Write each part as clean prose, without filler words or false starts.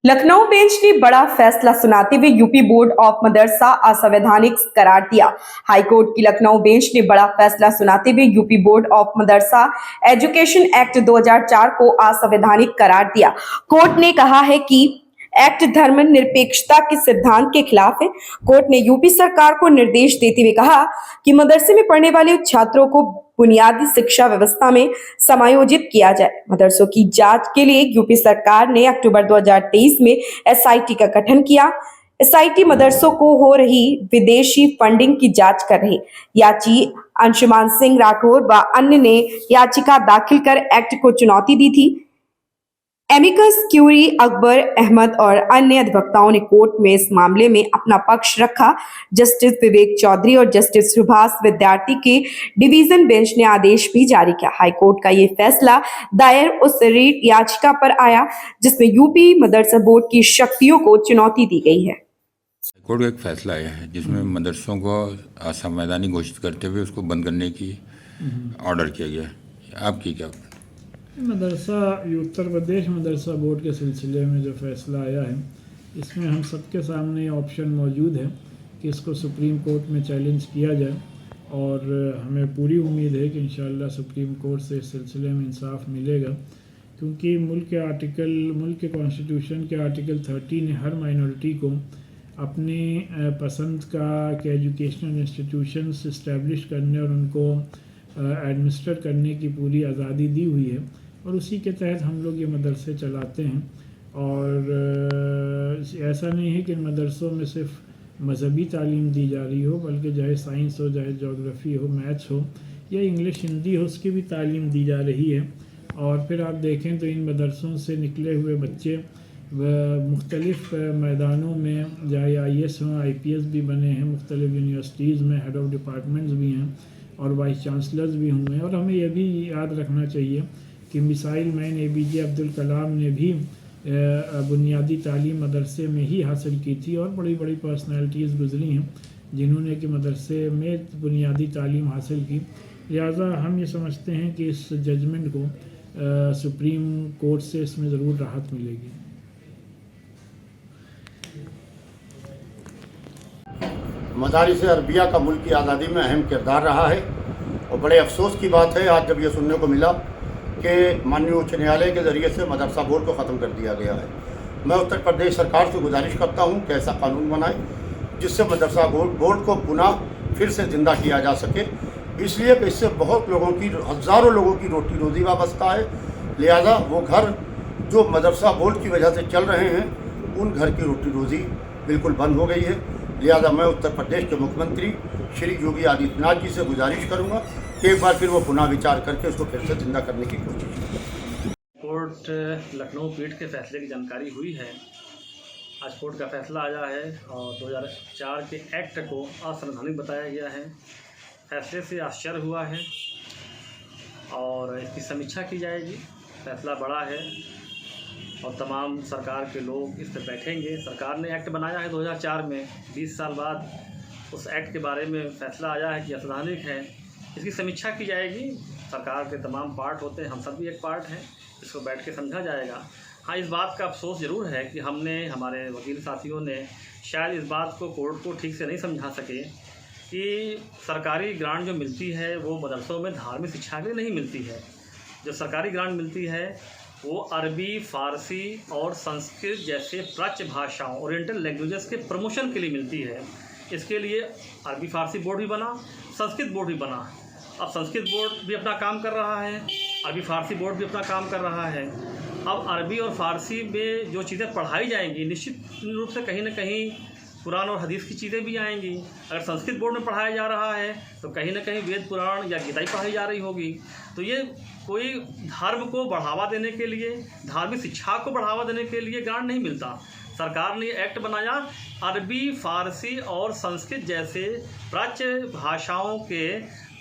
Lucknow bench ने बड़ा फैसला सुनाते हुए यूपी बोर्ड ऑफ मदरसा असंवैधानिक करार दिया। हाईकोर्ट की लखनऊ बेंच ने बड़ा फैसला सुनाते हुए UP board of Madrasa education act 2004 को असंवैधानिक करार दिया। कोर्ट ने कहा है कि एक्ट धर्मनिरपेक्षता के सिद्धांत के खिलाफ है। कोर्ट ने यूपी सरकार को निर्देश देते हुए कहा कि मदरसे में पढ़ने वाले छात्रों को बुनियादी शिक्षा व्यवस्था में समायोजित किया जाए। मदरसों की जांच के लिए यूपी सरकार ने अक्टूबर 2023 में एसआईटी का गठन किया। एसआईटी मदरसों को हो रही विदेशी फंडिंग की जांच कर रही। याची अंशुमान सिंह राठौर व अन्य ने याचिका दाखिल कर एक्ट को चुनौती दी थी। एमिकस क्यूरी, अकबर अहमद और अन्य अधिवक्ताओं ने कोर्ट में इस मामले में अपना पक्ष रखा। जस्टिस विवेक चौधरी और जस्टिस सुभाष विद्यार्थी के डिवीजन बेंच ने आदेश भी जारी किया। हाईकोर्ट का ये फैसला दायर उस रीट याचिका पर आया जिसमें यूपी मदरसा बोर्ड की शक्तियों को चुनौती दी गई है। कोर्ट का एक फैसला आया है जिसमें मदरसों को असंवैधानिक घोषित करते हुए उसको बंद करने की ऑर्डर किया गया है। आपकी क्या? मदरसा उत्तर प्रदेश मदरसा बोर्ड के सिलसिले में जो फैसला आया है, इसमें हम सबके सामने ऑप्शन मौजूद है कि इसको सुप्रीम कोर्ट में चैलेंज किया जाए और हमें पूरी उम्मीद है कि इंशाअल्लाह सुप्रीम कोर्ट से इस सिलसिले में इंसाफ मिलेगा, क्योंकि मुल्क के कॉन्स्टिट्यूशन के आर्टिकल 30 ने हर माइनॉरिटी को अपने पसंद के एजुकेशनल इंस्टीट्यूशंस इस्टेब्लिश करने और उनको एडमिनिस्टर करने की पूरी आज़ादी दी हुई है और उसी के तहत हम लोग ये मदरसे चलाते हैं। और ऐसा नहीं है कि इन मदरसों में सिर्फ मजहबी तालीम दी जा रही हो, बल्कि चाहे साइंस हो, चाहे जोग्राफ़ी हो, मैथ्स हो या इंग्लिश हिंदी हो, उसकी भी तालीम दी जा रही है। और फिर आप देखें तो इन मदरसों से निकले हुए बच्चे मुख्तलिफ़ मैदानों में, चाहे IAS हों, IPS भी बने हैं, मुख्तलिफ़ यूनिवर्सिटीज़ में हेड ऑफ़ डिपार्टमेंट्स भी हैं और वाइस चांसलर्स भी हुए हैं। और हमें यह भी याद रखना चाहिए कि missile man APJ Abdul Kalam ने भी बुनियादी तालीम मदरसे में ही हासिल की थी और बड़ी बड़ी पर्सनैलिटीज़ गुजरी हैं जिन्होंने कि मदरसे में बुनियादी तालीम हासिल की। लिहाजा हम ये समझते हैं कि इस जजमेंट को सुप्रीम कोर्ट से इसमें ज़रूर राहत मिलेगी। मदारिस अरबिया का मुल्क की आज़ादी में अहम किरदार रहा है और बड़े अफसोस की बात है आज जब ये सुनने को मिला कि माननीय उच्च न्यायालय के ज़रिए से मदरसा बोर्ड को ख़त्म कर दिया गया है। मैं उत्तर प्रदेश सरकार से गुजारिश करता हूँ कि ऐसा कानून बनाए जिससे मदरसा बोर्ड को पुनः फिर से ज़िंदा किया जा सके, इसलिए कि इससे बहुत लोगों की, हज़ारों लोगों की रोटी रोज़ी वाबस्ता है। लिहाजा वो घर जो मदरसा बोर्ड की वजह से चल रहे हैं उन घर की रोटी रोज़ी बिल्कुल बंद हो गई है। लिहाजा मैं उत्तर प्रदेश के मुख्यमंत्री श्री योगी आदित्यनाथ जी से गुजारिश करूंगा कि एक बार फिर वो पुनः विचार करके उसको फिर से जिंदा करने की कोशिश करें। कोर्ट लखनऊ पीठ के फैसले की जानकारी हुई है। आज कोर्ट का फैसला आया है और 2004 के एक्ट को असंवैधानिक बताया गया है। फैसले से आश्चर्य हुआ है और इसकी समीक्षा की जाएगी। फैसला बड़ा है और तमाम सरकार के लोग इस पर बैठेंगे। सरकार ने एक्ट बनाया है 2004 में, 20 साल बाद उस एक्ट के बारे में फ़ैसला आया है कि असंवैधानिक है। इसकी समीक्षा की जाएगी। सरकार के तमाम पार्ट होते हैं, हम सब भी एक पार्ट हैं, इसको बैठ के समझा जाएगा। हाँ, इस बात का अफसोस ज़रूर है कि हमारे वकील साथियों ने शायद इस बात को कोर्ट को ठीक से नहीं समझा सके कि सरकारी ग्रांट जो मिलती है वो मदरसों में धार्मिक शिक्षा के लिए नहीं मिलती है। जो सरकारी ग्रांट मिलती है वो अरबी, फ़ारसी और संस्कृत जैसे प्राच्य भाषाओं, ओरिएंटल लैंग्वेजेस के प्रमोशन के लिए मिलती है। इसके लिए अरबी फ़ारसी बोर्ड भी बना, संस्कृत बोर्ड भी बना। अब संस्कृत बोर्ड भी अपना काम कर रहा है, अरबी फ़ारसी बोर्ड भी अपना काम कर रहा है। अब अरबी और फ़ारसी में जो चीज़ें पढ़ाई जाएंगी, निश्चित रूप से कहीं ना कहीं कुरान और हदीस की चीज़ें भी आएंगी। अगर संस्कृत बोर्ड में पढ़ाया जा रहा है तो कहीं ना कहीं वेद, पुराण या गीता ही पढ़ाई जा रही होगी। तो ये कोई धर्म को बढ़ावा देने के लिए, धार्मिक शिक्षा को बढ़ावा देने के लिए ग्रांट नहीं मिलता। सरकार ने एक्ट बनाया अरबी, फ़ारसी और संस्कृत जैसे प्राच्य भाषाओं के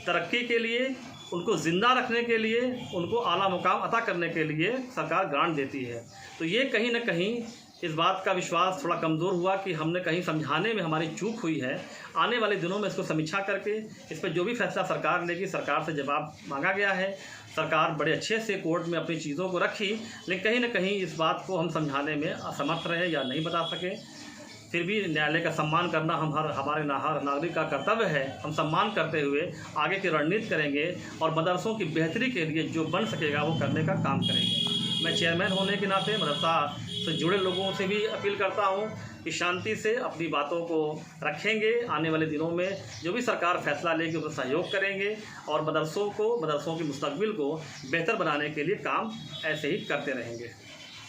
तरक्की के लिए, उनको ज़िंदा रखने के लिए, उनको आला मुकाम अता करने के लिए सरकार ग्रांट देती है। तो ये कहीं ना कहीं इस बात का विश्वास थोड़ा कमज़ोर हुआ कि हमने कहीं समझाने में हमारी चूक हुई है। आने वाले दिनों में इसको समीक्षा करके इस पर जो भी फैसला सरकार लेगी, सरकार से जवाब मांगा गया है। सरकार बड़े अच्छे से कोर्ट में अपनी चीज़ों को रखी, लेकिन कहीं ना कहीं इस बात को हम समझाने में असमर्थ रहे या नहीं बता सके। फिर भी न्यायालय का सम्मान करना हमारे हर नागरिक का कर्तव्य है। हम सम्मान करते हुए आगे की रणनीति करेंगे और मदरसों की बेहतरी के लिए जो बन सकेगा वो करने का काम करेंगे। मैं चेयरमैन होने के नाते मदरसा से जुड़े लोगों से भी अपील करता हूँ कि शांति से अपनी बातों को रखेंगे। आने वाले दिनों में जो भी सरकार फैसला लेगी उसमें सहयोग करेंगे और मदरसों की मुस्तकबिल को बेहतर बनाने के लिए काम ऐसे ही करते रहेंगे।